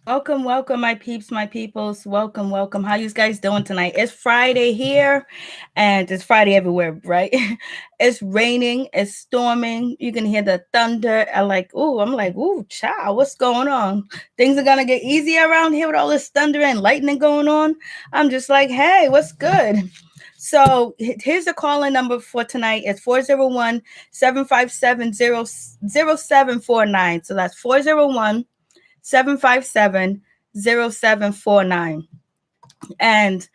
Welcome, welcome, my peeps, my peoples. Welcome, welcome. How you guys doing tonight? It's Friday here, and it's Friday everywhere, right? It's raining, it's storming. You can hear the thunder. I'm like, ooh, child, what's going on? Things are gonna get easier around here with all this thunder and lightning going on. I'm just like, hey, what's good? So here's the call-in number for tonight. It's 401-757-0749. So that's 401-757-0749. And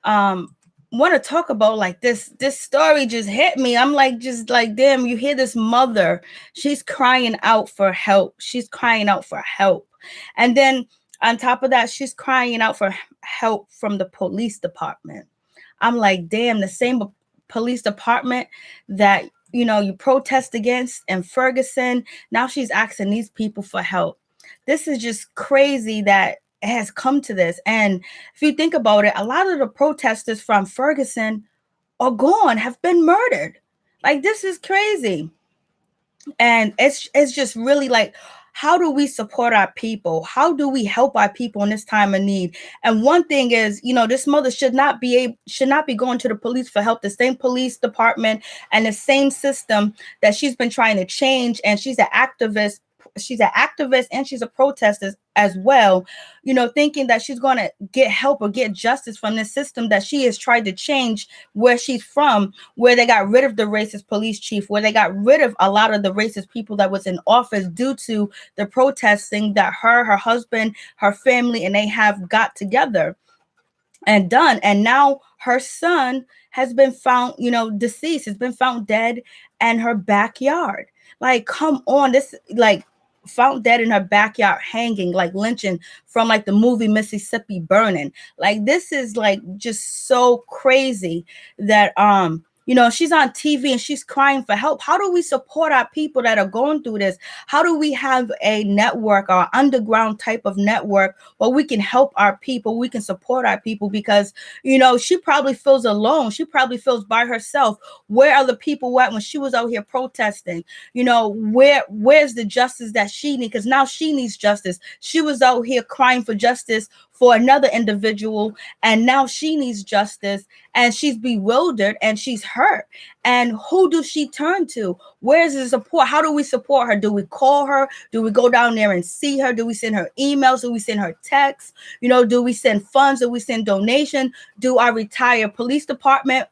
want to talk about like this story just hit me. I'm like, just like, damn, you hear this mother, she's crying out for help. She's crying out for help. And then on top of that, she's crying out for help from the police department. I'm like, damn, the same police department that you protest against in Ferguson. Now she's asking these people for help. This is just crazy that it has come to this. And if you think about it, a lot of the protesters from Ferguson are gone, have been murdered. Like, this is crazy. And it's just really like, how do we support our people? How do we help our people in this time of need? And one thing is, this mother should not be going to the police for help. The same police department and the same system that she's been trying to change. And she's an activist. She's an activist and she's a protester as well, thinking that she's going to get help or get justice from this system that she has tried to change where she's from, where they got rid of the racist police chief, where they got rid of a lot of the racist people that was in office due to the protesting that her husband, her family, and they have got together and done. And now her son has been found, deceased, has been found dead in her backyard. Like, come on, this, like, found dead in her backyard, hanging, like lynching from like the movie Mississippi Burning. Like, this is like just so crazy that she's on TV and she's crying for help. How do we support our people that are going through this? How do we have a network or underground type of network where we can help our people, we can support our people? Because she probably feels alone, she probably feels by herself. Where are the people at when she was out here protesting? Where's the justice that she needs? Because now she needs justice. She was out here crying for justice for another individual, and now she needs justice, and she's bewildered and she's hurt. And who does she turn to? Where's the support? How do we support her? Do we call her? Do we go down there and see her? Do we send her emails? Do we send her texts? Do we send funds? Do we send donation? Do our retired police department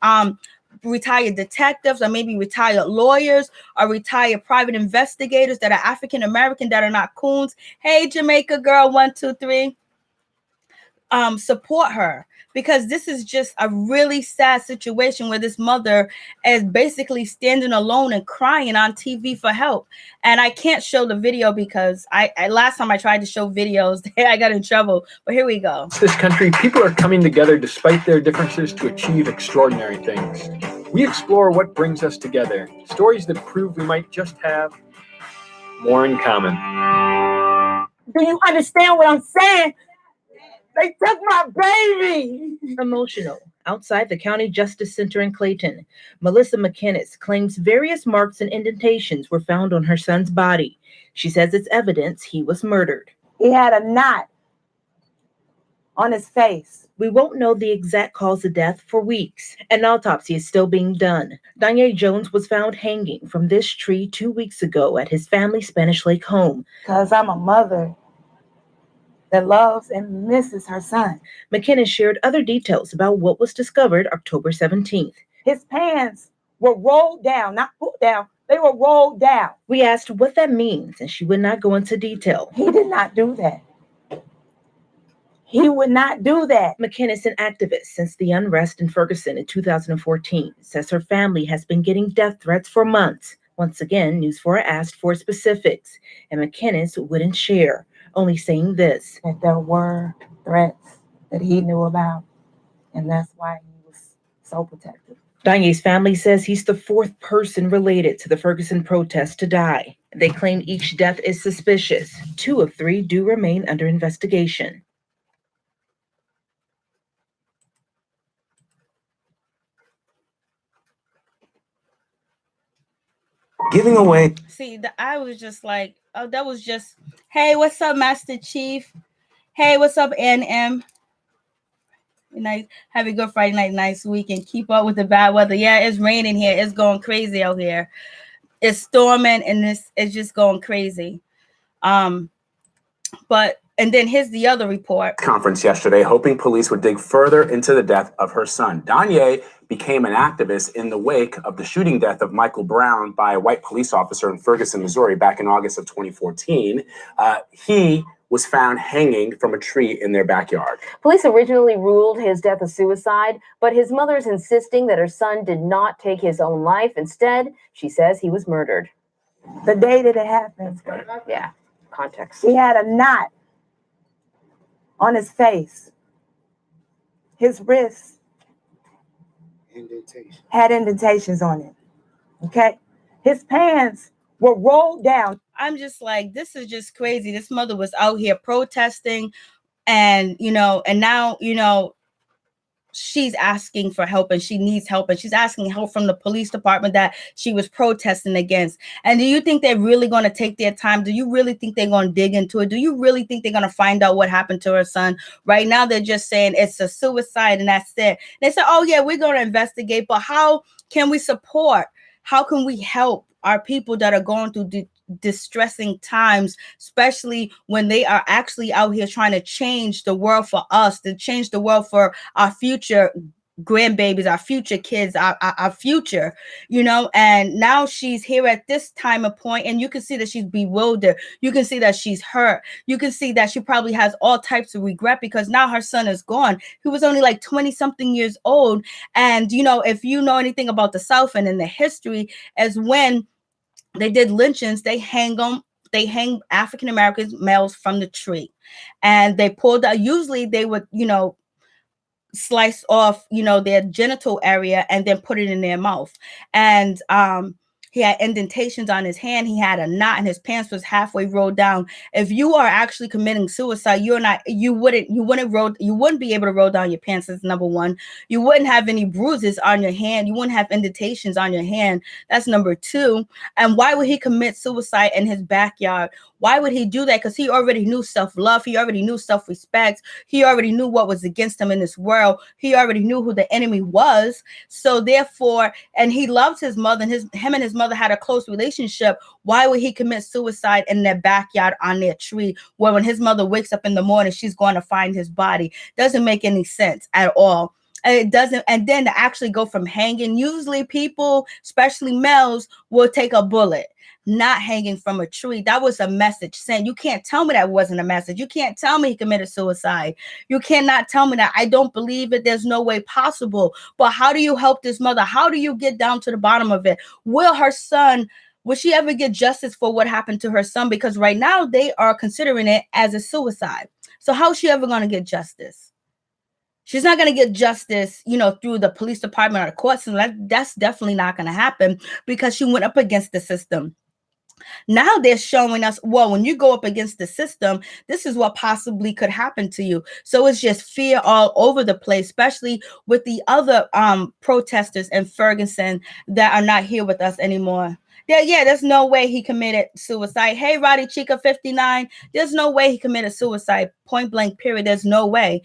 retired detectives, or maybe retired lawyers, or retired private investigators that are African American, that are not coons? Hey, Jamaica girl, 123, support her, because this is just a really sad situation where this mother is basically standing alone and crying on TV for help. And I can't show the video because I last time I tried to show videos, I got in trouble. But here we go. This country, people are coming together despite their differences to achieve extraordinary things. We explore what brings us together, stories that prove we might just have more in common. Do you understand what I'm saying? They took my baby. Emotional. Outside the County Justice Center in Clayton, Melissa McKinnies claims various marks and indentations were found on her son's body. She says it's evidence he was murdered. He had a knot on his face. We won't know the exact cause of death for weeks. An autopsy is still being done. Danye Jones was found hanging from this tree 2 weeks ago at his family's Spanish Lake home. Because I'm a mother that loves and misses her son. McKinnies shared other details about what was discovered October 17th. His pants were rolled down, not pulled down. They were rolled down. We asked what that means, and she would not go into detail. He did not do that. He would not do that. McKinnies, an activist since the unrest in Ferguson in 2014, says her family has been getting death threats for months. Once again, News 4 asked for specifics, and McKinnies wouldn't share, only saying this: that there were threats that he knew about, and that's why he was so protective. Danye's family says he's the fourth person related to the Ferguson protests to die. They claim each death is suspicious. 2 of 3 do remain under investigation. Giving away. See, I was just like, oh, that was just, hey, what's up, Master Chief? Hey, what's up, NM? Nice. Have a good Friday night, nice weekend. Keep up with the bad weather. Yeah, it's raining here. It's going crazy out here. It's storming and it's just going crazy. But and then here's the other report. Conference yesterday, hoping police would dig further into the death of her son. Danye became an activist in the wake of the shooting death of Michael Brown by a white police officer in Ferguson, Missouri, back in August of 2014. He was found hanging from a tree in their backyard. Police originally ruled his death a suicide, but his mother is insisting that her son did not take his own life. Instead, she says he was murdered. The day that it happened, Yeah, context. he had a knot on his face. His wrists had indentations on it. Okay? His pants were rolled down. I'm just like, this is just crazy. This mother was out here protesting and now, she's asking for help and she needs help and she's asking help from the police department that she was protesting against. And do you think they're really going to take their time? Do you really think they're going to dig into it? Do you really think they're going to find out what happened to her son? Right now, they're just saying it's a suicide and that's it. They said, oh yeah, we're going to investigate, but how can we support? How can we help our people that are going through distressing times, especially when they are actually out here trying to change the world for us, to change the world for our future grandbabies, our future kids, our future, and now she's here at this time of point, and you can see that she's bewildered. You can see that she's hurt. You can see that she probably has all types of regret because now her son is gone. He was only like 20 something years old. And, if you know anything about the South and in the history, as when they did lynchings, they hang African American males from the tree, and they pulled out. Usually, they would, slice off, their genital area and then put it in their mouth. And he had indentations on his hand. He had a knot, and his pants was halfway rolled down. If you are actually committing suicide, you wouldn't be able to roll down your pants. That's number one. You wouldn't have any bruises on your hand. You wouldn't have indentations on your hand. That's number two. And why would he commit suicide in his backyard? Why would he do that? Because he already knew self-love. He already knew self-respect. He already knew what was against him in this world. He already knew who the enemy was. So therefore, and he loved his mother, and him and his mother had a close relationship. Why would he commit suicide in their backyard on their tree, where when his mother wakes up in the morning, she's going to find his body? Doesn't make any sense at all. It doesn't. And then to actually go from hanging, usually people, especially males, will take a bullet, not hanging from a tree. That was a message sent. You can't tell me that wasn't a message. You can't tell me he committed suicide. You cannot tell me that. I don't believe it. There's no way possible. But how do you help this mother? How do you get down to the bottom of it? Will she ever get justice for what happened to her son? Because right now they are considering it as a suicide. So how is she ever going to get justice? She's not going to get justice, through the police department or the courts. And that's definitely not going to happen because she went up against the system. Now they're showing us, well, when you go up against the system, this is what possibly could happen to you. So it's just fear all over the place, especially with the other protesters in Ferguson that are not here with us anymore. Yeah, there's no way he committed suicide. Hey, Roddy Chica 59, there's no way he committed suicide, point blank, period. There's no way,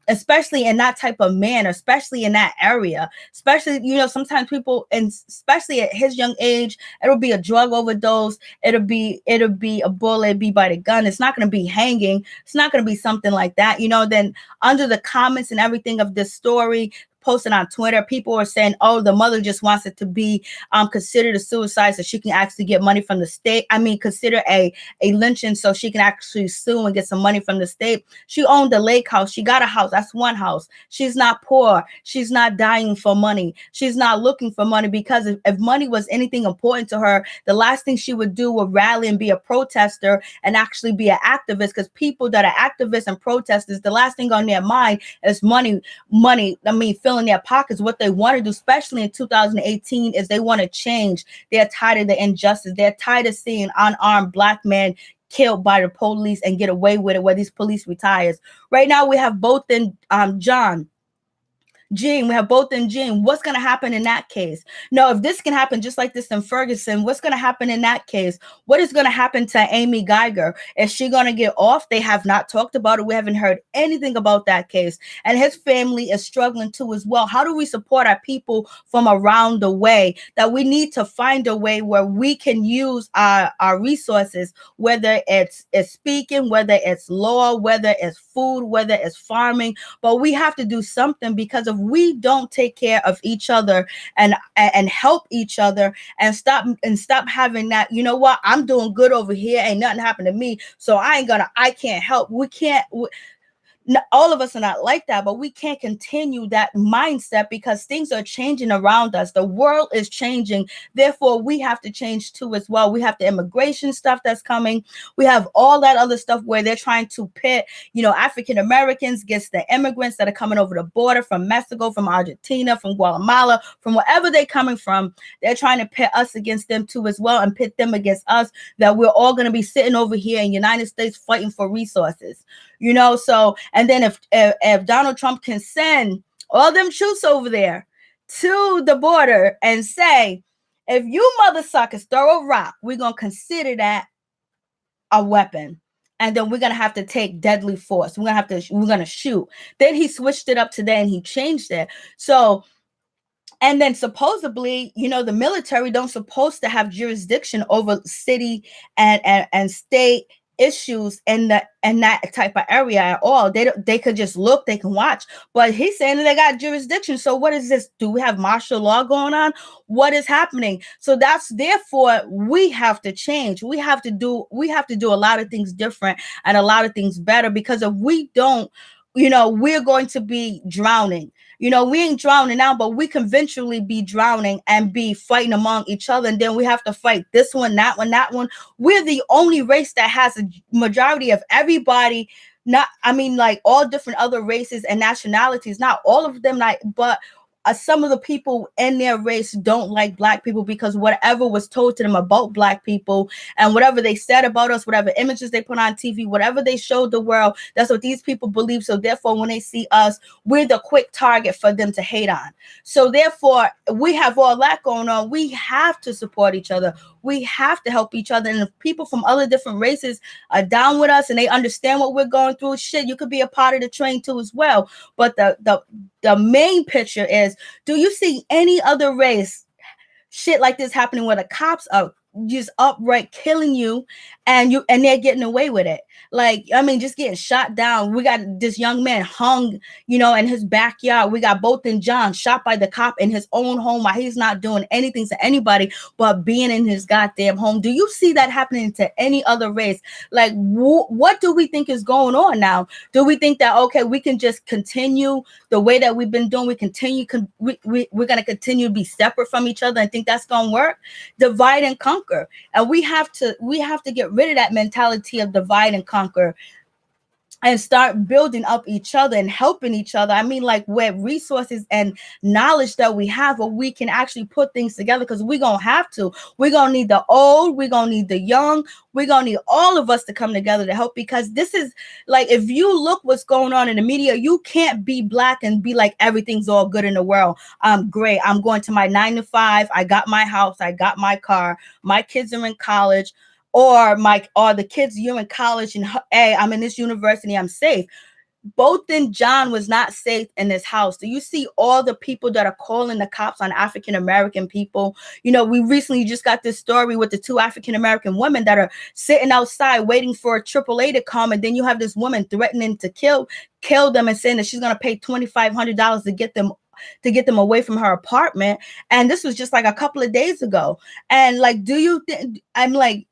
especially in that type of manner, especially in that area, especially, sometimes people, and especially at his young age, it'll be a drug overdose. It'll be a bullet, be by the gun. It's not going to be hanging. It's not going to be something like that. Then under the comments and everything of this story, posted on Twitter, people are saying, oh, the mother just wants it to be considered a suicide so she can actually get money from the state. I mean, consider a lynching so she can actually sue and get some money from the state. She owned a lake house. She got a house. That's one house. She's not poor. She's not dying for money. She's not looking for money, because if money was anything important to her, the last thing she would do would rally and be a protester and actually be an activist, because people that are activists and protesters, the last thing on their mind is money. I mean, filling their pockets. What they want to do, especially in 2018, is they want to change. They're tired of the injustice. They're tired of seeing unarmed Black men killed by the police and get away with it, where these police retires. Right now, we have both in John. Jean, we have both in Jean. What's going to happen in that case? No, if this can happen just like this in Ferguson, what's going to happen in that case? What is going to happen to Amy Geiger? Is she going to get off? They have not talked about it. We haven't heard anything about that case. And his family is struggling too as well. How do we support our people from around the way? That we need to find a way where we can use our resources, whether it's speaking, whether it's law, whether it's food, whether it's farming, but we have to do something, because if we don't take care of each other and help each other and stop having that, you know what, I'm doing good over here, ain't nothing happened to me, so I can't help. All of us are not like that, but we can't continue that mindset because things are changing around us. The world is changing. Therefore, we have to change too as well. We have the immigration stuff that's coming. We have all that other stuff where they're trying to pit, African Americans against the immigrants that are coming over the border from Mexico, from Argentina, from Guatemala, from wherever they're coming from. They're trying to pit us against them too as well, and pit them against us, that we're all going to be sitting over here in the United States fighting for resources. So, and then if Donald Trump can send all them troops over there to the border and say, if you mother suckers throw a rock, we're going to consider that a weapon. And then we're going to have to take deadly force. We're going to shoot. Then he switched it up today and he changed it. So, and then supposedly, the military don't supposed to have jurisdiction over city and state issues in that type of area at all. They could just look, they can watch, but he's saying that they got jurisdiction. So what is this? Do we have martial law going on? What is happening? So therefore we have to change. We have to do a lot of things different and a lot of things better, because if we don't, we're going to be drowning. We ain't drowning now, but we can eventually be drowning and be fighting among each other. And then we have to fight this one, that one, that one. We're the only race that has a majority of everybody. Like all different other races and nationalities, not all of them, but some of the people in their race don't like Black people because whatever was told to them about Black people and whatever they said about us, whatever images they put on TV, whatever they showed the world, that's what these people believe. So therefore, when they see us, we're the quick target for them to hate on. So therefore, we have all that going on. We have to support each other. We have to help each other. And if people from other different races are down with us and they understand what we're going through, shit, you could be a part of the train too as well. But the main picture is, do you see any other race shit like this happening where the cops are just upright killing you and they're getting away with it? Just getting shot down. We got this young man hung, in his backyard. We got both in John shot by the cop in his own home while he's not doing anything to anybody but being in his goddamn home. Do you see that happening to any other race? What do we think is going on now? Do we think that, okay, we can just continue the way that we've been doing? We're going to continue to be separate from each other and think that's going to work? Divide and conquer. And we have to get rid of that mentality of divide and conquer and start building up each other and helping each other. Where resources and knowledge that we have, where we can actually put things together, because we're going to have to. We're going to need the old, we're going to need the young, we're going to need all of us to come together to help, because this is if you look what's going on in the media, you can't be Black and be like, everything's all good in the world. I'm great. I'm going to my 9 to 5. I got my house. I got my car. My kids are in college. Or the kids, you're in college and hey, I'm in this university, I'm safe. Both in John was not safe in this house. Do you see all the people that are calling the cops on African American people? We recently just got this story with the 2 African American women that are sitting outside waiting for a AAA to come, and then you have this woman threatening to kill them and saying that she's going to pay $2,500 to get them away from her apartment. And this was just a couple of days ago. And do you think,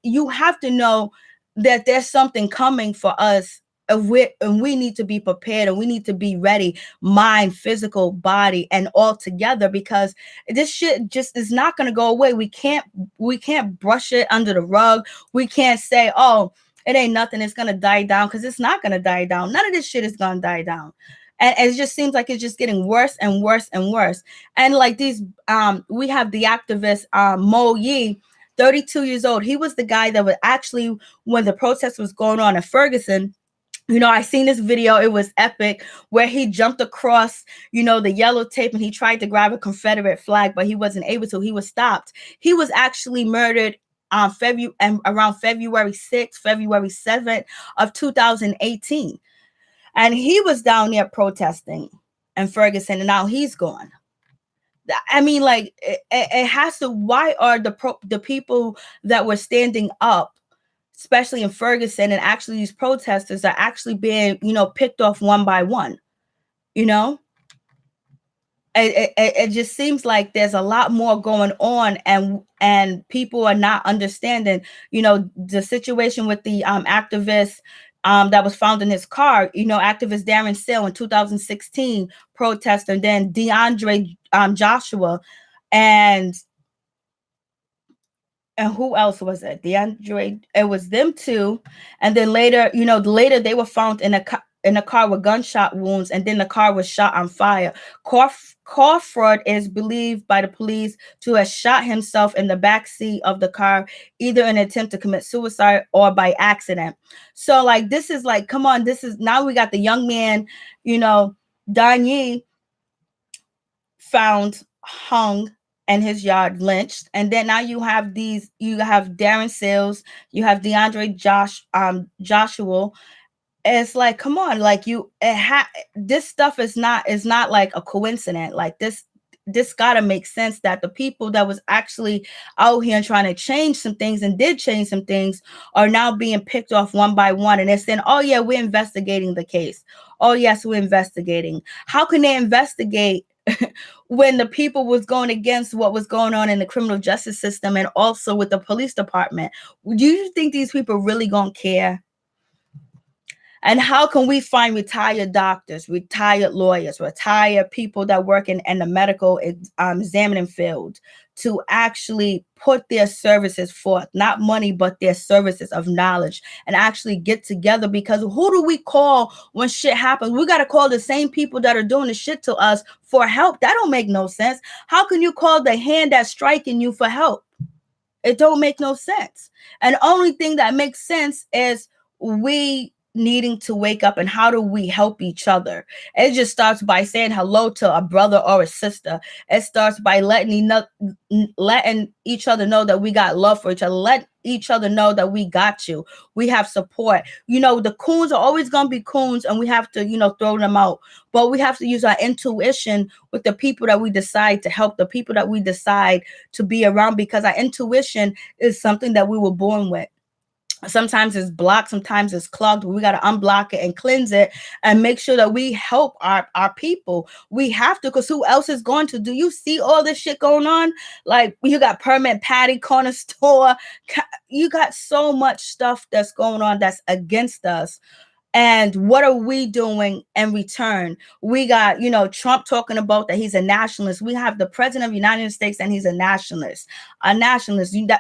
you have to know that there's something coming for us, and we need to be prepared, and we need to be ready, mind, physical, body, and all together, because this shit just is not going to go away. We can't brush it under the rug. We can't say, oh, it ain't nothing, it's going to die down, because it's not going to die down. None of this shit is going to die down. And it just seems like it's just getting worse and worse and worse. And we have the activist, Mo Ye, 32 years old. He was the guy that was actually, when the protest was going on in Ferguson, I seen this video. It was epic, where he jumped across, the yellow tape, and he tried to grab a Confederate flag, but he wasn't able to. He was stopped. He was actually murdered on around February 6th, February 7th of 2018. And he was down there protesting in Ferguson, and now he's gone. I mean, like, it has to. Why are the people that were standing up, especially in Ferguson, and actually these protesters are actually being, picked off one by one? It just seems like there's a lot more going on, and people are not understanding, the situation with the activist that was found in his car, activist Darren in 2016 protester, and then DeAndre Joshua, and who else was it? DeAndre, it was them two. And then later, they were found in a car with gunshot wounds, and then the car was shot on fire. Crawford is believed by the police to have shot himself in the back seat of the car, either in an attempt to commit suicide or by accident. So, like, this is like, come on, now we got the young man, Danye, found hung in his yard, lynched. And then now you have Darren Sales, you have DeAndre Joshua. It's like, come on, like, this stuff is not like a coincidence. Like, this gotta make sense, that the people that was actually out here and trying to change some things and did change some things are now being picked off one by one. And they're saying, oh yeah, we're investigating the case. Oh yes, we're investigating. How can they investigate when the people was going against what was going on in the criminal justice system and also with the police department? Do you think these people really gonna care? And how can we find retired doctors, retired lawyers, retired people that work in the medical examining field to actually put their services forth, not money, but their services of knowledge, and actually get together? Because who do we call when shit happens? We got to call the same people that are doing the shit to us for help. That don't make no sense. How can you call the hand that's striking you for help? It don't make no sense. And the only thing that makes sense is we needing to wake up. And how do we help each other? It just starts by saying hello to a brother or a sister. It starts by letting each other know that we got love for each other. Let each other know that we got you. We have support. The coons are always going to be coons, and we have to, throw them out. But we have to use our intuition with the people that we decide to help, the people that we decide to be around, because our intuition is something that we were born with. Sometimes it's blocked, sometimes it's clogged. We got to unblock it and cleanse it and make sure that we help our people. We have to, because who else is going to? Do you see all this shit going on? Like, you got Permit Patty, corner store. You got so much stuff that's going on that's against us. And what are we doing in return? We got, Trump talking about that he's a nationalist. We have the president of the United States, and he's a nationalist.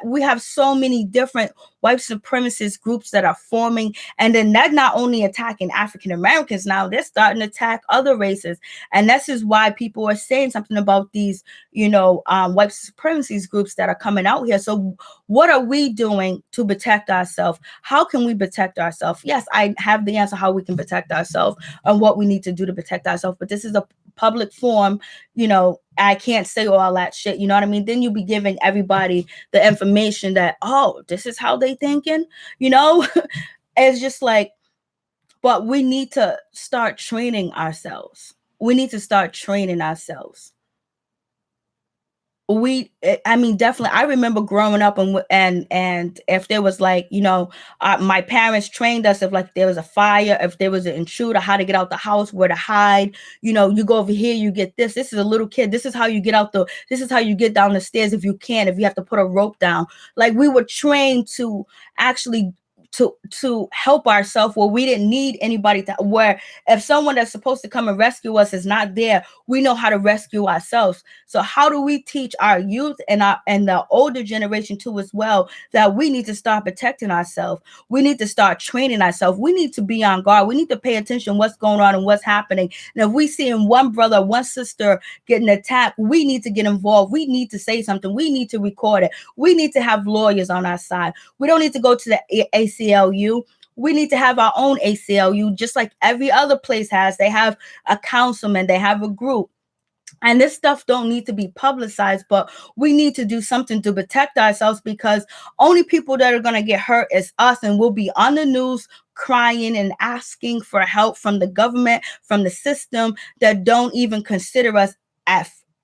We have so many different white supremacist groups that are forming. And then they're not only attacking African Americans now, they're starting to attack other races. And this is why people are saying something about these, white supremacist groups that are coming out here. So what are we doing to protect ourselves? How can we protect ourselves? Yes, I have the answer how we can protect ourselves and what we need to do to protect ourselves. But this is a public forum, I can't say all that shit. You know what I mean? Then you'll be giving everybody the information that, oh, this is how they thinking, It's just like, but we need to start training ourselves. We need to start training ourselves. Definitely. I remember growing up and if there was like, my parents trained us, if like there was a fire, if there was an intruder, how to get out the house, where to hide. You go over here, you get this. This is a little kid. This is how you get this is how you get down the stairs if you have to put a rope down. Like, we were trained to actually to help ourselves, where we didn't need anybody where if someone that's supposed to come and rescue us is not there, we know how to rescue ourselves. So how do we teach our youth and the older generation too as well, that we need to start protecting ourselves? We need to start training ourselves. We need to be on guard. We need to pay attention to what's going on and what's happening. And if we see one brother, one sister getting attacked, we need to get involved. We need to say something. We need to record it. We need to have lawyers on our side. We don't need to go to the ACLU. We need to have our own ACLU, just like every other place has. They have a councilman, they have a group. And this stuff don't need to be publicized, but we need to do something to protect ourselves, because only people that are going to get hurt is us, and we'll be on the news crying and asking for help from the government, from the system that don't even consider us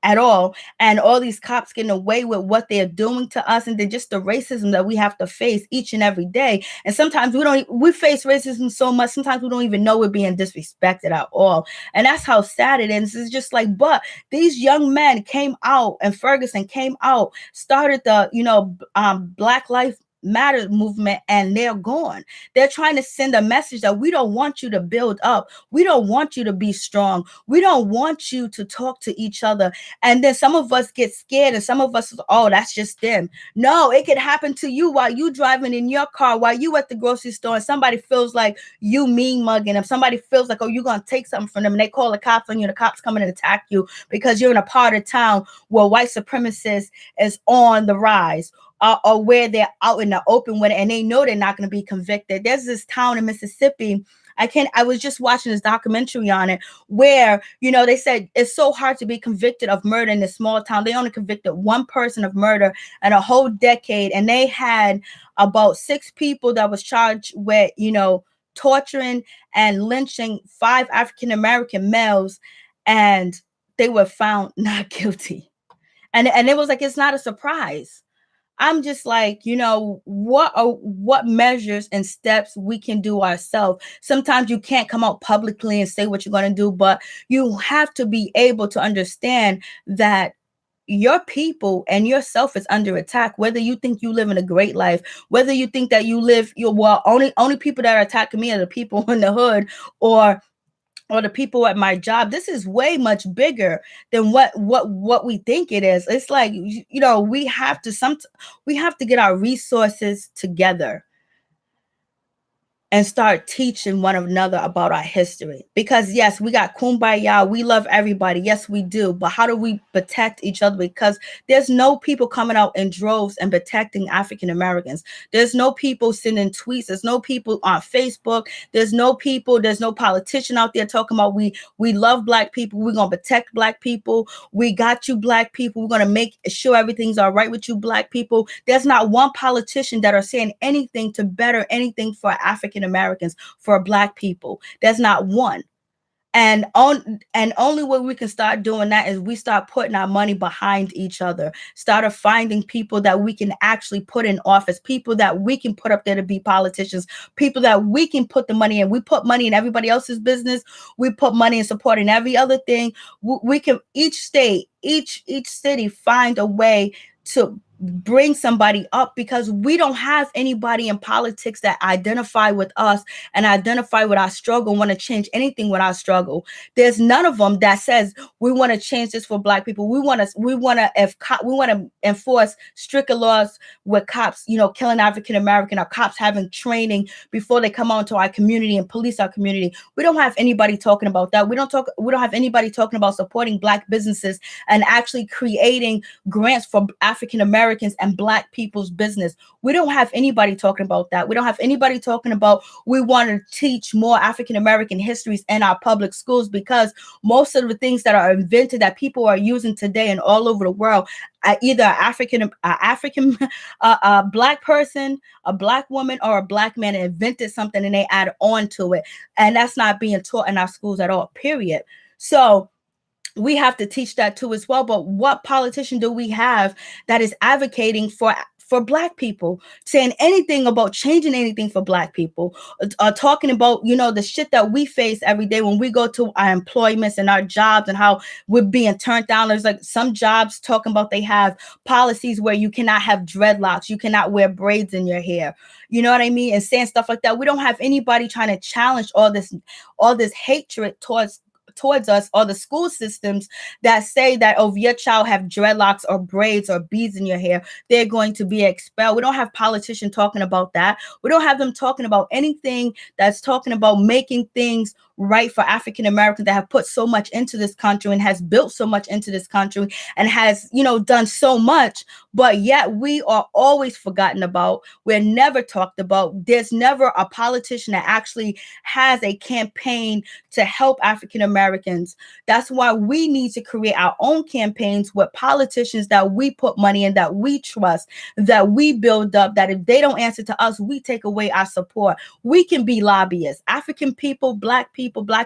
at all. And all these cops getting away with what they're doing to us, and then just the racism that we have to face each and every day. And sometimes we face racism so much, sometimes we don't even know we're being disrespected at all. And that's how sad it is. It's just like, but these young men came out, and Ferguson came out, started the Black Lives Matter movement, and they're gone. They're trying to send a message that we don't want you to build up. We don't want you to be strong. We don't want you to talk to each other. And then some of us get scared, and some of us, oh, that's just them. No, it could happen to you while you driving in your car, while you at the grocery store, and somebody feels like you mean mugging them. Somebody feels like, oh, you're going to take something from them, and they call the cops on you. The cops come in and attack you because you're in a part of town where white supremacists is on the rise. Or where they're out in the open with it, and they know they're not going to be convicted. There's this town in Mississippi. I was just watching this documentary on it, where, they said it's so hard to be convicted of murder in this small town. They only convicted one person of murder in a whole decade. And they had about 6 people that was charged with, torturing and lynching 5 African-American males. And they were found not guilty. And it was like, it's not a surprise. I'm just like, what measures and steps we can do ourselves. Sometimes you can't come out publicly and say what you're going to do, but you have to be able to understand that your people and yourself is under attack. Whether you think you live in a great life, whether you think that you live, only people that are attacking me are the people in the hood, or the people at my job. This is way much bigger than what we think it is. It's like, we have to get our resources together and start teaching one another about our history. Because yes, we got kumbaya, we love everybody, yes we do, but how do we protect each other? Because there's no people coming out in droves and protecting African Americans. There's no people sending tweets, there's no people on Facebook, there's no politician out there talking about we love Black people, we're gonna protect Black people, we got you Black people, we're gonna make sure everything's all right with you Black people. There's not one politician that are saying anything to better anything for African Americans, for Black people. There's not one. And only way we can start doing that is we start putting our money behind each other, started finding people that we can actually put in office, people that we can put up there to be politicians, people that we can put the money in. We put money in everybody else's business. We put money in supporting every other thing. We can, each state, each city, find a way to bring somebody up, because we don't have anybody in politics that identify with us and identify with our struggle, want to change anything with our struggle. There's none of them that says we want to change this for Black people. We want to enforce stricter laws with cops, killing African American, or cops having training before they come onto our community and police our community. We don't have anybody talking about that. We don't have anybody talking about supporting Black businesses and actually creating grants for African Americans and Black people's business. We don't have anybody talking about that. We don't have anybody talking about we want to teach more African American histories in our public schools, because most of the things that are invented that people are using today and all over the world, either a Black person, a Black woman, or a Black man invented something and they add on to it. And that's not being taught in our schools at all, period. So we have to teach that too as well. But what politician do we have that is advocating for Black people, saying anything about changing anything for Black people, talking about, the shit that we face every day when we go to our employments and our jobs and how we're being turned down. There's like some jobs talking about they have policies where you cannot have dreadlocks, you cannot wear braids in your hair. You know what I mean? And saying stuff like that. We don't have anybody trying to challenge all this hatred towards us, or the school systems that say that, oh, if your child have dreadlocks or braids or beads in your hair, they're going to be expelled. We don't have politicians talking about that. We don't have them talking about anything that's talking about making things right for African Americans that have put so much into this country and has built so much into this country and has, done so much, but yet we are always forgotten about. We're never talked about. There's never a politician that actually has a campaign to help African Americans. That's why we need to create our own campaigns with politicians that we put money in, that we trust, that we build up, that if they don't answer to us, we take away our support. We can be lobbyists. African people, Black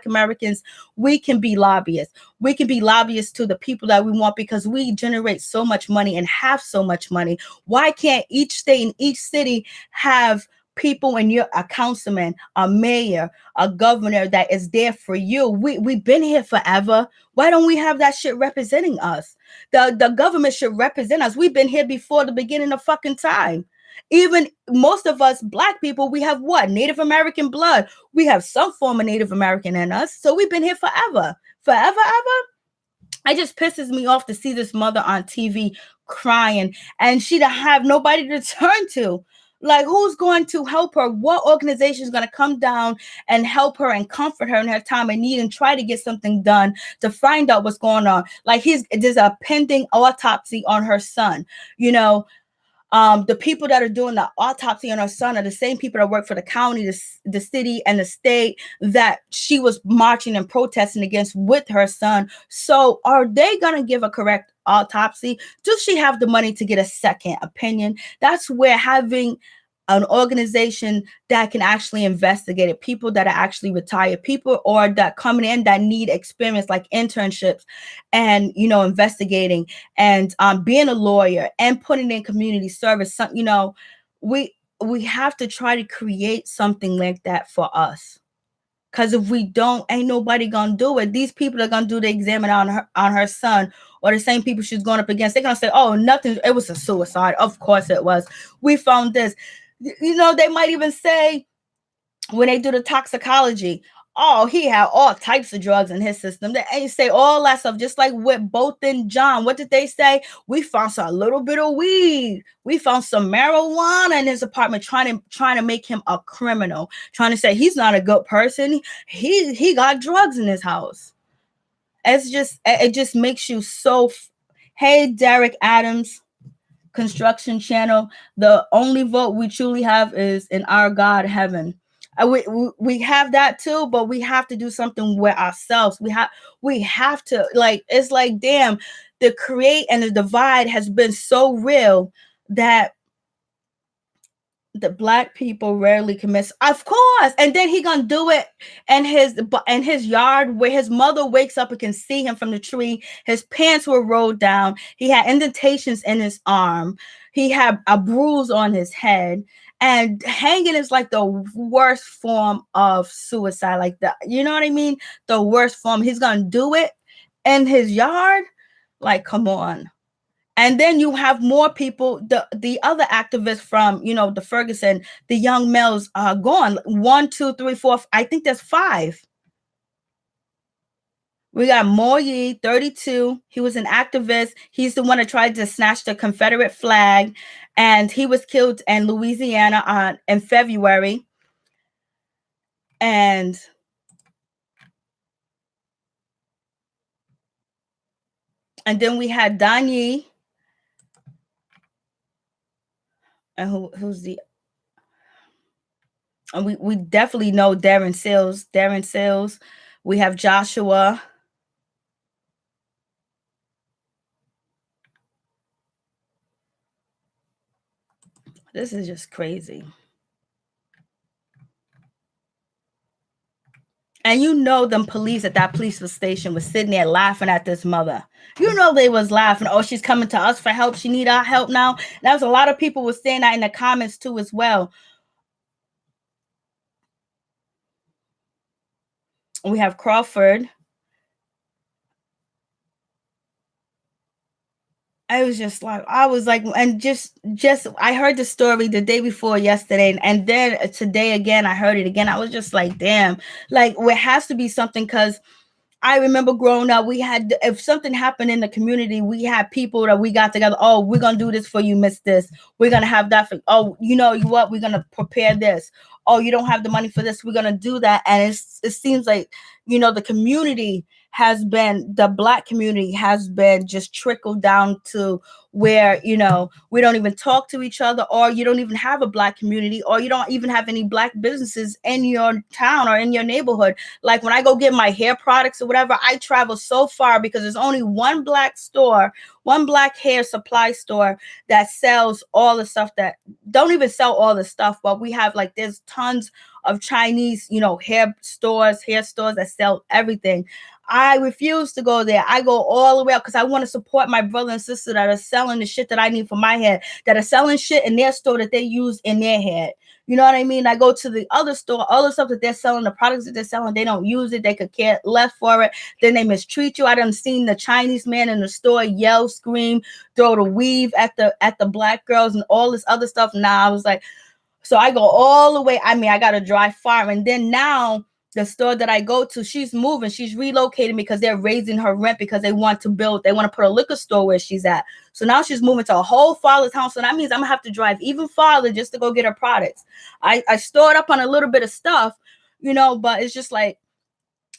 Americans, we can be lobbyists. We can be lobbyists to the people that we want because we generate so much money and have so much money. Why can't each state and each city have people in a councilman, a mayor, a governor that is there for you? We've been here forever. Why don't we have that shit representing us? The government should represent us. We've been here before the beginning of fucking time. Even most of us Black people, we have what? Native American blood. We have some form of Native American in us. So we've been here forever. Forever, ever. It just pisses me off to see this mother on TV crying and she don't have nobody to turn to. Like, who's going to help her? What organization is going to come down and help her and comfort her in her time of need and try to get something done to find out what's going on? Like, there's a pending autopsy on her son. The people that are doing the autopsy on her son are the same people that work for the county, the city, and the state that she was marching and protesting against with her son. So are they going to give a correct autopsy? Does she have the money to get a second opinion? That's where having an organization that can actually investigate it, people that are actually retired, people or that coming in that need experience like internships and, investigating and being a lawyer and putting in community service. We have to try to create something like that for us. Because if we don't, ain't nobody gonna do it. These people are gonna do the exam on her son, or the same people she's going up against. They're gonna say, "Oh, nothing. It was a suicide. Of course it was. We found this." They might even say when they do the toxicology, "Oh, he had all types of drugs in his system." They ain't say all that stuff. Just like with Both and John, what did they say? We found a little bit of weed. We found some marijuana in his apartment, trying to make him a criminal, trying to say he's not a good person. He got drugs in his house. It just makes you so. Hey, Derek Adams, Construction Channel. The only vote we truly have is in our God heaven. We have that too, but we have to do something with ourselves. We have to, like, it's like, damn, the create and the divide has been so real that the Black people rarely commit. Of course. And then he gonna do it in his yard where his mother wakes up and can see him from the tree. His pants were rolled down. He had indentations in his arm. He had a bruise on his head. And hanging is like the worst form of suicide. Like you know what I mean? The worst form. He's gonna do it in his yard. Like, come on. And then you have more people, the other activists from, the Ferguson, the young males are gone. 1, 2, 3, 4. I think there's 5. We got Moye, 32. He was an activist. He's the one that tried to snatch the Confederate flag, and he was killed in Louisiana in February. And then we had Danye. And who's the? And we definitely know Darren Sales. We have Joshua. This is just crazy. And them police at that police station was sitting there laughing at this mother. They was laughing. Oh, she's coming to us for help. She need our help now. That was a lot of people were saying that in the comments too as well. We have Crawford. I was like, and just I heard the story the day before yesterday, and then today again I heard it again. I was just like, damn, like, there has to be something, because I remember growing up, we had, if something happened in the community, we had people that we got together. Oh, we're going to do this for you, miss this. We're going to have that for, oh, you know what? We're going to prepare this. Oh, you don't have the money for this. We're going to do that. And it seems like, you know, the community has been, the Black community has been just trickled down to where, you know, we don't even talk to each other, or you don't even have a Black community, or you don't even have any Black businesses in your town or in your neighborhood. Like when I go get my hair products or whatever, I travel so far because there's only one Black store, one Black hair supply store that sells all the stuff, that don't even sell all the stuff, but we have, like, there's tons of Chinese, you know, hair stores that sell everything. I refuse to go there. I go all the way out because I want to support my brother and sister that are selling the shit that I need for my hair, that are selling shit in their store that they use in their hair. You know what I mean? I go to the other store, all the stuff that they're selling, the products that they're selling, they don't use it. They could care less for it. Then they mistreat you. I done seen the Chinese man in the store yell, scream, throw the weave at the Black girls and all this other stuff. Now I was like, so I go all the way. I mean, I got to drive far. And then now the store that I go to, she's moving. She's relocating because they're raising her rent because they want to put a liquor store where she's at. So now she's moving to a whole farther town. So that means I'm going to have to drive even farther just to go get her products. I stored up on a little bit of stuff, you know, but it's just like,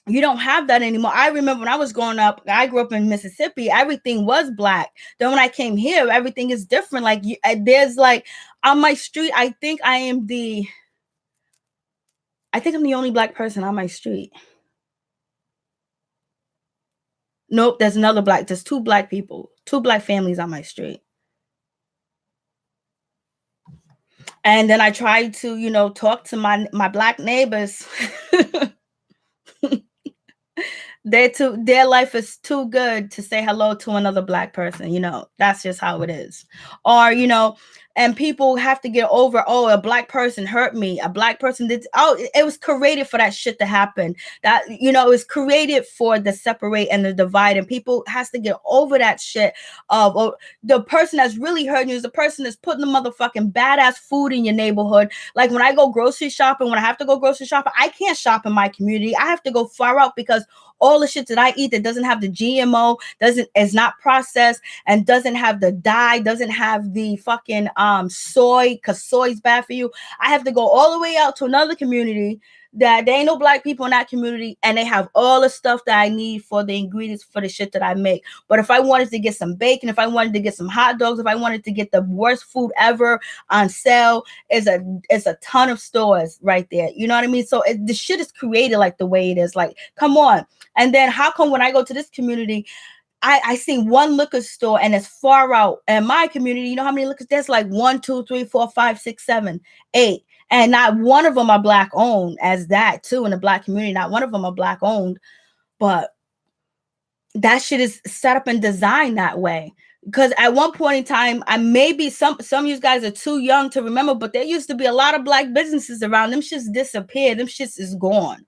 you don't have that anymore. I remember when I was growing up, I grew up in Mississippi, everything was Black. Then when I came here, everything is different. Like there's like on my street, I think I'm the only Black person on my street. Nope, there's two Black people, two Black families on my street. And then I tried to, you know, talk to my Black neighbors. Their life is too good to say hello to another Black person. You know, that's just how it is. Or, you know, and people have to get over, oh, a Black person hurt me. A Black person did. Oh, it was created for that shit to happen. That, you know, it was created for the separate and the divide. And people has to get over that shit of, oh, the person that's really hurting you is the person that's putting the motherfucking badass food in your neighborhood. Like when I go grocery shopping, when I have to go grocery shopping, I can't shop in my community. I have to go far out because all the shit that I eat that doesn't have the GMO, is not processed, and doesn't have the dye, doesn't have the fucking soy, because soy is bad for you. I have to go all the way out to another community that there ain't no Black people in that community, and they have all the stuff that I need for the ingredients for the shit that I make. But if I wanted to get some bacon, if I wanted to get some hot dogs, if I wanted to get the worst food ever on sale, is a ton of stores right there. You know what I mean? So the shit is created like the way it is. Like, come on. And then how come when I go to this community, I see one liquor store and it's far out. And my community, you know how many liquors? There's like 1, 2, 3, 4, 5, 6, 7, 8. And not one of them are Black owned, as that too in the Black community. Not one of them are Black owned, but that shit is set up and designed that way. Because at one point in time, maybe some of you guys are too young to remember, but there used to be a lot of Black businesses around. Them shits disappeared. Them shits is gone.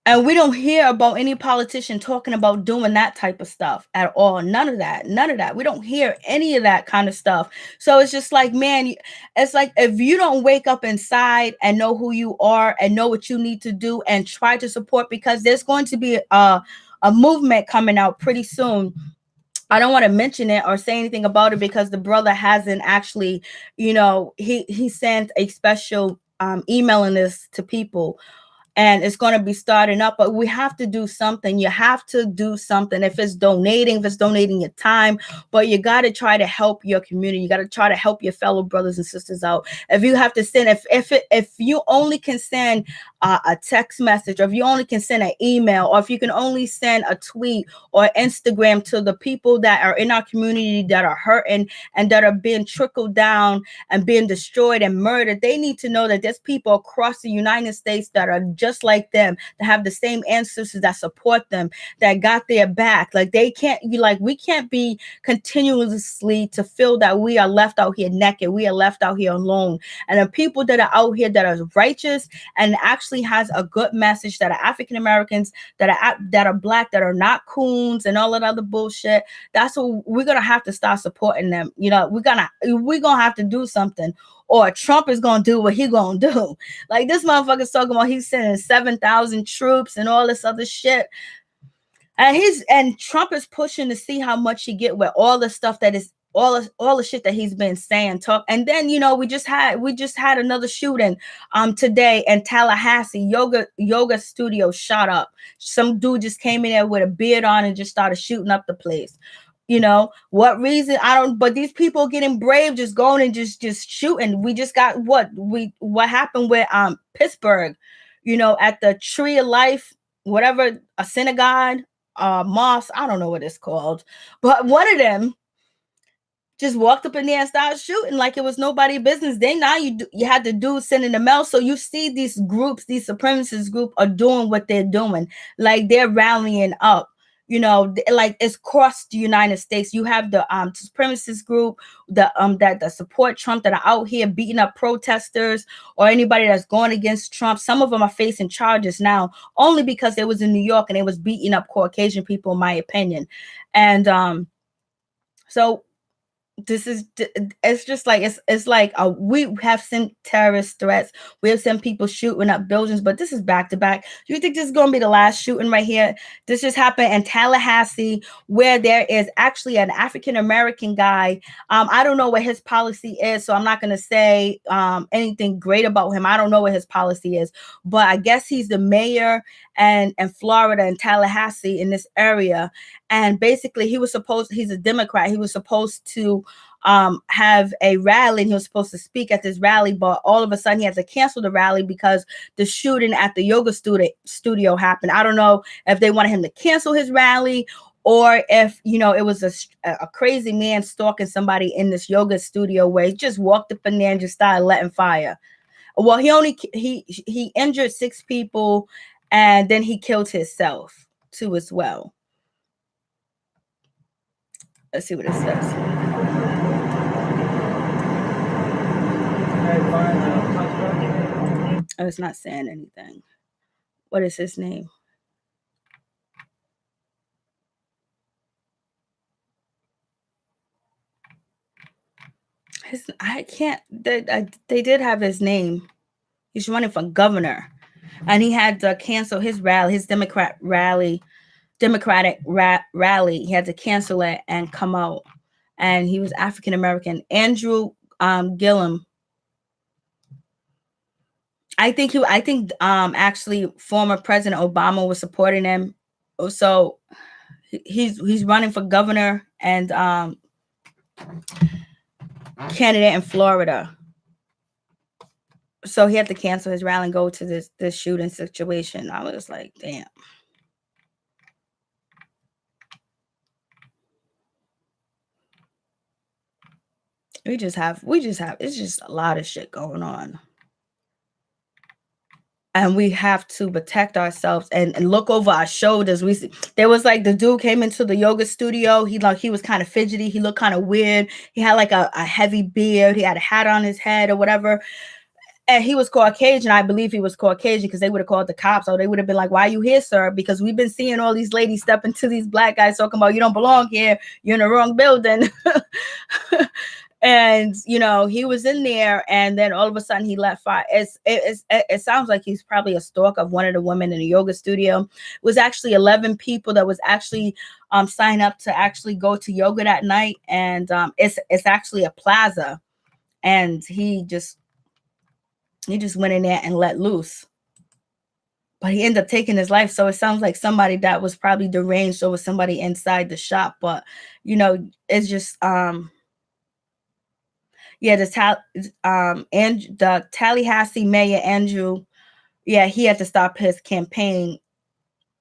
And we don't hear about any politician talking about doing that type of stuff at all. None of that. We don't hear any of that kind of stuff. So it's just like, man, it's like if you don't wake up inside and know who you are and know what you need to do and try to support, because there's going to be a movement coming out pretty soon. I don't want to mention it or say anything about it because the brother hasn't actually, you know, he sent a special emailing this to people. And it's going to be starting up, but we have to do something. You have to do something. If it's donating your time, but you got to try to help your community. You got to try to help your fellow brothers and sisters out. If you have to send, if you only can send a text message, or if you only can send an email, or if you can only send a tweet or Instagram to the people that are in our community that are hurting and that are being trickled down and being destroyed and murdered, they need to know that there's people across the United States that are just like them, that have the same ancestors that support them, that got their back. Like we can't be continuously to feel that we are left out here naked, we are left out here alone. And the people that are out here that are righteous and actually has a good message, that are African Americans, that are Black, that are not coons and all that other bullshit, that's what we're gonna have to start supporting them. You know, we're gonna have to do something, or Trump is gonna do what he gonna do. Like this motherfucker's talking about he's sending and 7,000 troops and all this other shit. And Trump is pushing to see how much he get with all the stuff that is all the shit that he's been saying. And then we just had another shooting today in Tallahassee. Yoga studio shot up. Some dude just came in there with a beard on and just started shooting up the place. What reason? I don't, but these people getting brave, just going and just shooting. We just got what happened with Pittsburgh, at the Tree of Life, whatever, a synagogue, mosque, I don't know what it's called, but one of them just walked up in there and started shooting like it was nobody's business. Then now you had the dude sending the mail. So you see these groups, these supremacist group are doing what they're doing, like they're rallying up. Like it's across the United States. You have the supremacist group that support Trump, that are out here beating up protesters or anybody that's going against Trump. Some of them are facing charges now only because they was in New York and they was beating up Caucasian people, in my opinion. And so it's just like it's like we have sent terrorist threats, we have sent people shooting up buildings, but this is back to back. Do you think this is going to be the last shooting right here? This just happened in Tallahassee, where there is actually an African American guy. I don't know what his policy is, so I'm not going to say anything great about him. I don't know what his policy is, but I guess he's the mayor in Florida, in Tallahassee, in this area. And basically he's a Democrat. He was supposed to have a rally, and he was supposed to speak at this rally, but all of a sudden he had to cancel the rally because the shooting at the yoga studio happened. I don't know if they wanted him to cancel his rally, or if it was a crazy man stalking somebody in this yoga studio, where he just walked up in there and just started letting fire. Well, he injured 6 people, and then he killed himself too as well. Let's see what it says. Oh, it's not saying anything. What is his name? They did have his name. He's running for governor, and he had to cancel his rally, his Democratic rally. He had to cancel it and come out. And he was African American. Andrew Gillum. I think actually former President Obama was supporting him. So he's running for governor and candidate in Florida. So he had to cancel his rally and go to this shooting situation. I was like, damn. We just have it's just a lot of shit going on. And we have to protect ourselves and look over our shoulders. There was like the dude came into the yoga studio. He was kind of fidgety. He looked kind of weird. He had like a heavy beard. He had a hat on his head or whatever. And he was Caucasian. I believe he was Caucasian because they would have called the cops, or they would have been like, "Why are you here, sir?" Because we've been seeing all these ladies step into these black guys talking about, "You don't belong here. You're in the wrong building." And he was in there, and then all of a sudden he let fire. It sounds like he's probably a stalker of one of the women in the yoga studio. It was actually 11 people that was actually signed up to actually go to yoga that night, and it's actually a plaza, and he just went in there and let loose. But he ended up taking his life. So it sounds like somebody that was probably deranged, or was somebody inside the shop. But it's just the Tallahassee mayor, Andrew, he had to stop his campaign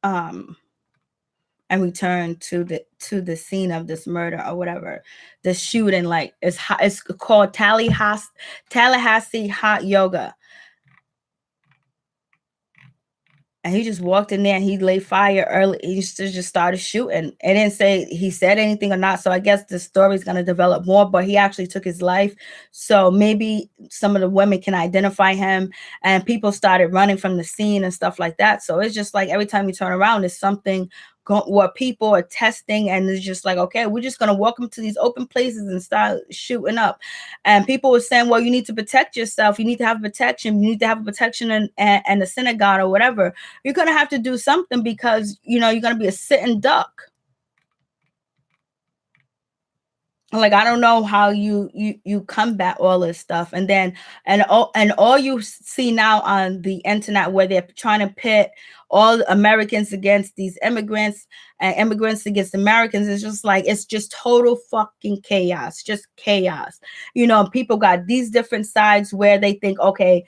and return to the scene of this murder or whatever, the shooting. Like it's called Tallahassee Hot Yoga. And he just walked in there and he laid fire early. He just started shooting. It didn't say he said anything or not. So I guess the story is going to develop more, but he actually took his life. So maybe some of the women can identify him, and people started running from the scene and stuff like that. So it's just like every time you turn around, there's something where people are testing, and it's just like, okay, we're just gonna walk them to these open places and start shooting up. And people were saying, well, you need to protect yourself. You need to have protection. You need to have a protection and a synagogue or whatever. You're gonna have to do something because you're gonna be a sitting duck. Like, I don't know how you combat all this stuff. And then all you see now on the internet, where they're trying to pit all Americans against these immigrants and immigrants against Americans, is just like, it's just total fucking chaos, just chaos. People got these different sides where they think, okay,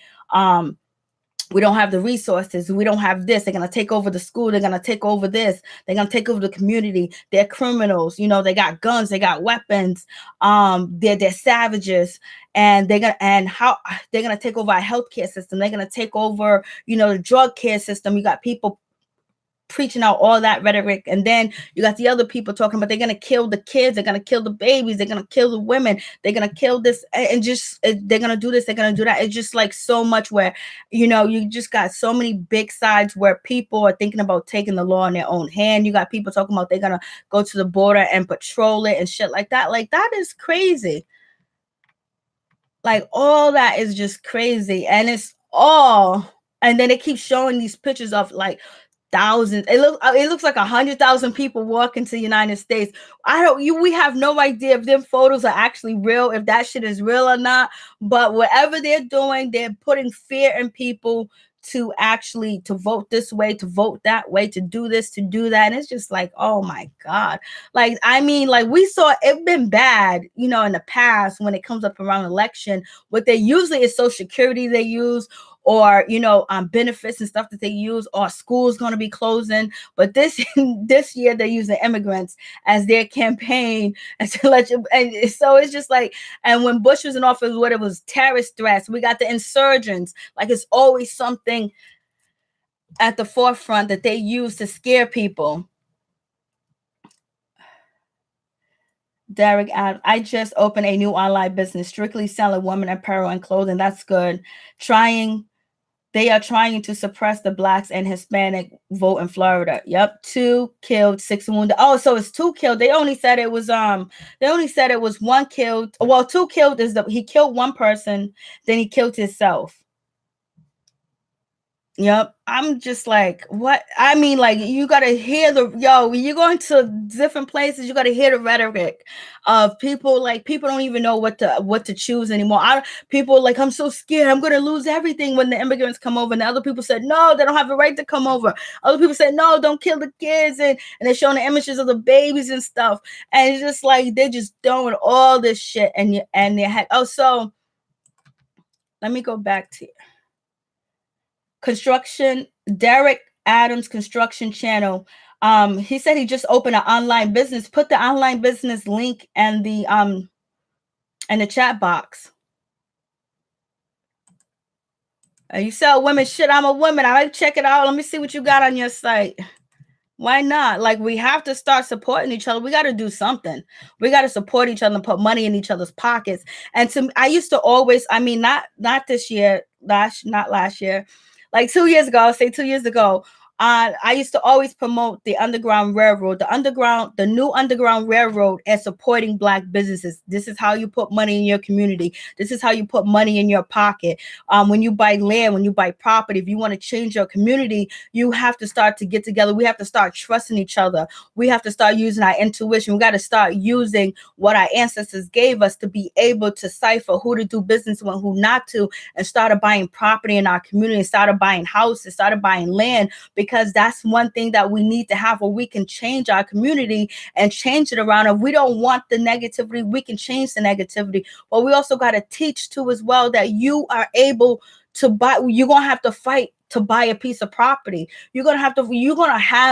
we don't have the resources. We don't have this. They're going to take over the school. They're going to take over this. They're going to take over the community. They're criminals. They got guns. They got weapons. They're savages. And they're going to take over our healthcare system. They're going to take over, the drug care system. You got people preaching out all that rhetoric, and then you got the other people talking about they're going to kill the kids, they're going to kill the babies, they're going to kill the women, they're going to kill this, and just they're going to do this, they're going to do that. It's just like so much where you just got so many big sides where people are thinking about taking the law in their own hand. You got people talking about they're going to go to the border and patrol it and shit like that. Like, that is crazy. Like, all that is just crazy. And it's all, and then they keep showing these pictures of like thousands. It looks like 100,000 people walk into the United States. We have no idea if them photos are actually real, if that shit is real or not. But whatever they're doing, they're putting fear in people to vote this way, to vote that way, to do this, to do that. And it's just like, oh my God. Like, I mean, like, we saw it been bad, in the past when it comes up around election. What they usually is Social Security they use, or benefits and stuff that they use, or schools going to be closing. But this year they're using immigrants as their campaign, and so it's just like, and when Bush was in office, what it was terrorist threats. We got the insurgents. Like, it's always something at the forefront that they use to scare people. Derek adds, I just opened a new online business strictly selling women apparel and clothing. That's good. They are trying to suppress the Blacks and Hispanic vote in Florida. Yep. 2 killed, 6 wounded. Oh, so it's 2 killed. They only said it was 1 killed. Well, 2 killed is he killed one person, then he killed himself. Yep. I'm just like, what? I mean, like, you got to hear when you're going to different places, you got to hear the rhetoric of people. Like, people don't even know what to choose anymore. People like, I'm so scared, I'm going to lose everything when the immigrants come over. And the other people said, no, they don't have the right to come over. Other people said, no, don't kill the kids. And they're showing the images of the babies and stuff. And it's just like, they're just doing all this shit. And they had, so let me go back to construction. Derek Adams construction channel. He said he just opened an online business. Put the online business link and the chat box. You sell women shit. I'm a woman. I like, check it out. Let me see what you got on your site. Why not? Like, we have to start supporting each other. We got to do something. We got to support each other and put money in each other's pockets. And I used to always, I mean, not this year, not last year, like 2 years ago, I'll say 2 years ago, I used to always promote the Underground Railroad, the new Underground Railroad, as supporting Black businesses. This is how you put money in your community. This is how you put money in your pocket. When you buy land, when you buy property, if you want to change your community, you have to start to get together. We have to start trusting each other. We have to start using our intuition. We got to start using what our ancestors gave us to be able to cipher who to do business with, who not to, and started buying property in our community, started buying houses, started buying land, because that's one thing that we need to have, where we can change our community and change it around. If we don't want the negativity, we can change the negativity. But we also got to teach too as well that you are able to buy. You're going to have to fight to buy a piece of property. You're going to have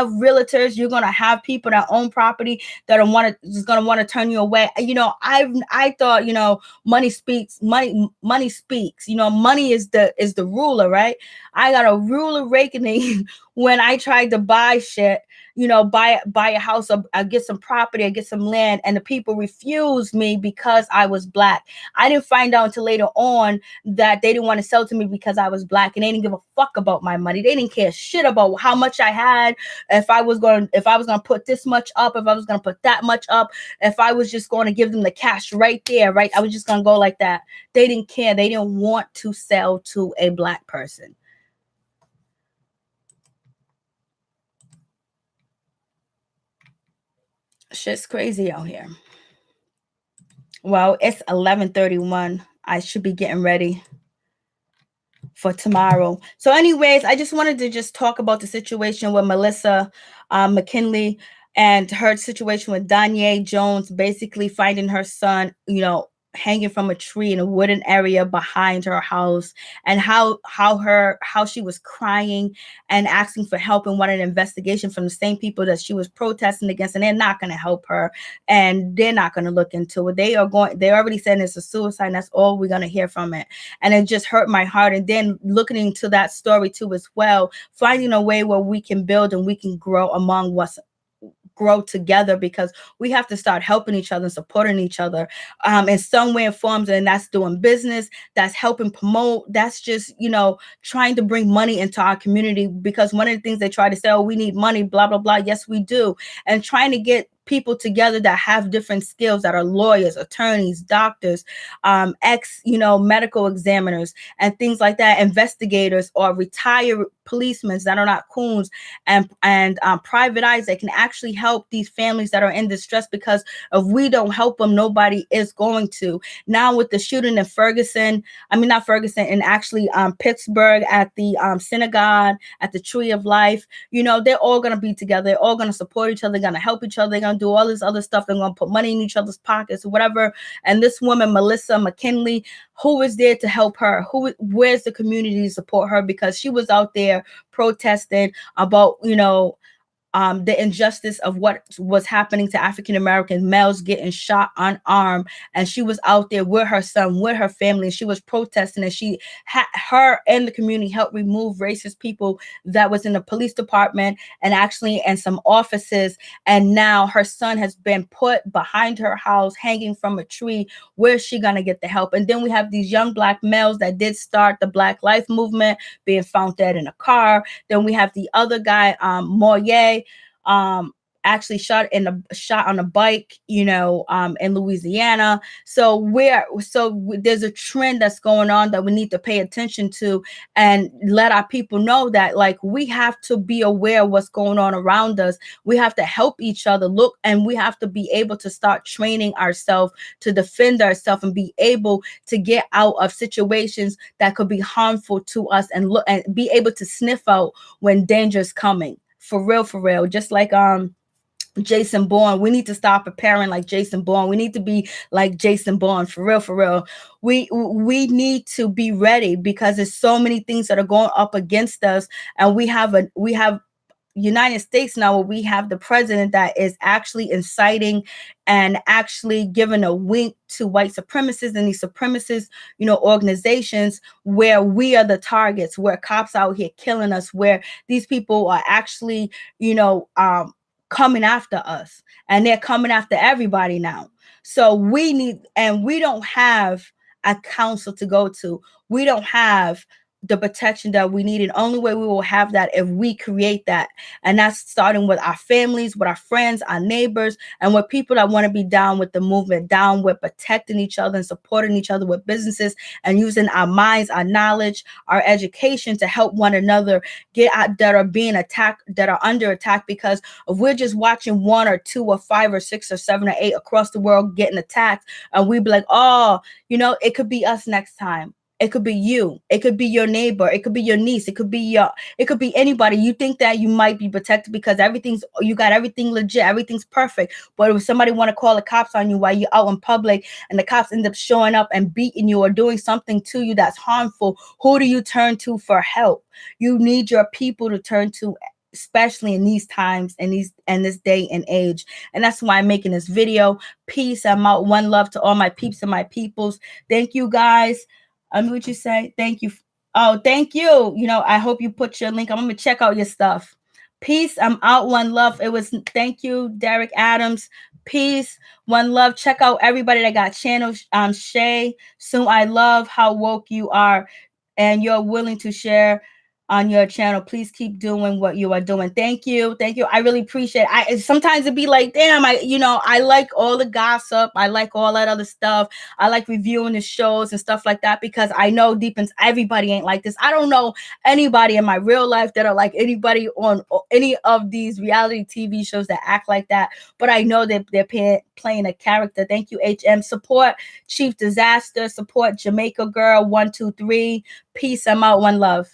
realtors. You're going to have people that own property that are going to want to turn you away. I thought, money speaks. Money speaks. Money is the ruler, right? I got a rude awakening when I tried to buy shit, you know, buy a house, or I get some property, I get some land, and the people refused me because I was Black. I didn't find out until later on that they didn't want to sell to me because I was Black, and they didn't give a fuck about my money. They didn't care shit about how much I had, if I was going to put this much up, if I was going to put that much up, if I was just going to give them the cash right there, right? I was just going to go like that. They didn't care. They didn't want to sell to a Black person. Shit's crazy out here. Well, it's 11:31. I should be getting ready for tomorrow. So anyways, I just wanted to just talk about the situation with Melissa McKinley and her situation with Danye Jones, basically finding her son, you know, hanging from a tree in a wooden area behind her house, and how she was crying and asking for help and wanted an investigation from the same people that she was protesting against, and they're not going to help her, and they're not going to look into it. They already said it's a suicide, and that's all we're going to hear from it. And it just hurt my heart. And then looking into that story too as well, finding a way where we can build and we can grow grow together, because we have to start helping each other and supporting each other in some way and forms. And that's doing business, that's helping promote, that's just, you know, trying to bring money into our community, because one of the things they try to say, oh, we need money, blah, blah, blah. Yes, we do. And trying to get people together that have different skills, that are lawyers, attorneys, doctors, medical examiners and things like that, investigators, or retired policemen that are not coons, and private eyes that can actually help these families that are in distress, because if we don't help them, nobody is going to. Now with the shooting in Pittsburgh at the synagogue, at the Tree of Life, you know, they're all going to be together. They're all going to support each other. They're going to help each other. They're going to do all this other stuff. They're going to put money in each other's pockets or whatever. And this woman, Melissa McKinley, who is there to help her? Where's the community to support her? Because she was out there protesting about, you know, the injustice of what was happening to African-American males getting shot unarmed. And she was out there with her son, with her family, and she was protesting, and her and the community helped remove racist people that was in the police department and actually in some offices. And now her son has been put behind her house, hanging from a tree. Where's she gonna get the help? And then we have these young Black males that did start the Black Life Movement being found dead in a car. Then we have the other guy, Moye, actually shot on a bike, you know, in Louisiana. So there's a trend that's going on that we need to pay attention to and let our people know that, like, we have to be aware of what's going on around us. We have to help each other look, and we have to be able to start training ourselves to defend ourselves and be able to get out of situations that could be harmful to us, and look and be able to sniff out when danger is coming. For real. Just like Jason Bourne, we need to start preparing like Jason Bourne. We need to be like Jason Bourne, for real. We need to be ready, because there's so many things that are going up against us, and we have United States now where we have the president that is actually inciting and actually giving a wink to white supremacists and these supremacist, you know, organizations, where we are the targets, where cops out here killing us, where these people are actually, you know, coming after us, and they're coming after everybody now. So we don't have a council to go to. We don't have the protection that we need. And only way we will have that if we create that. And that's starting with our families, with our friends, our neighbors, and with people that want to be down with the movement, down with protecting each other and supporting each other with businesses, and using our minds, our knowledge, our education to help one another get out that are being attacked, that are under attack. Because if we're just watching 1 or 2 or 5 or 6 or 7 or 8 across the world getting attacked, and we be like, oh, you know, it could be us next time. It could be you. It could be your neighbor. It could be your niece. It could be anybody. You think that you might be protected because you got everything legit. Everything's perfect. But if somebody want to call the cops on you while you're out in public, and the cops end up showing up and beating you or doing something to you that's harmful, who do you turn to for help? You need your people to turn to, especially in these times and this day and age. And that's why I'm making this video. Peace. I'm out. One love to all my peeps and my peoples. Thank you guys. What you say? Thank you. Oh, thank you. You know, I hope you put your link. I'm gonna check out your stuff. Peace. I'm out. One love. It was thank you, Derek Adams. Peace. One love. Check out everybody that got channels. Shay. Soon I love how woke you are and you're willing to share on your channel. Please keep doing what you are doing. Thank you. Thank you. I really appreciate it. Sometimes it'd be like, damn, I like all the gossip. I like all that other stuff. I like reviewing the shows and stuff like that because I know deep inside everybody ain't like this. I don't know anybody in my real life that are like anybody on any of these reality TV shows that act like that. But I know that they're playing a character. Thank you, HM. Support Chief Disaster. Support Jamaica Girl 123. Peace. I'm out. One love.